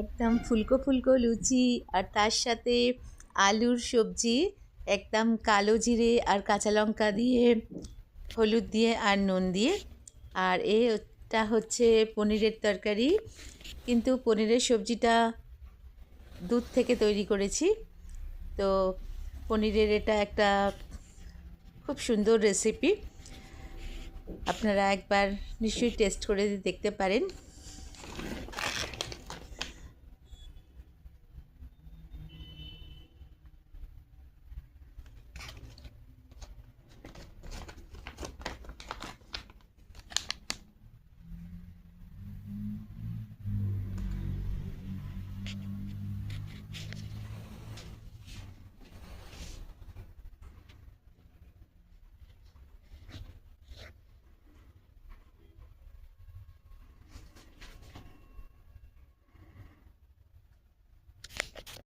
একদম ফুলকো ফুলকো লুচি আর তার সাথে আলুর সবজি, একদম কালো জিরে আর কাঁচা লঙ্কা দিয়ে, হলুদ দিয়ে আর নুন দিয়ে। আর এটা হচ্ছে পনিরের তরকারি, কিন্তু পনিরের সবজিটা দুধ থেকে তৈরি করেছি। তো পনিরের এটা একটা খুব সুন্দর রেসিপি, আপনারা একবার নিশ্চয়ই টেস্ট করে দেখতে পারেন।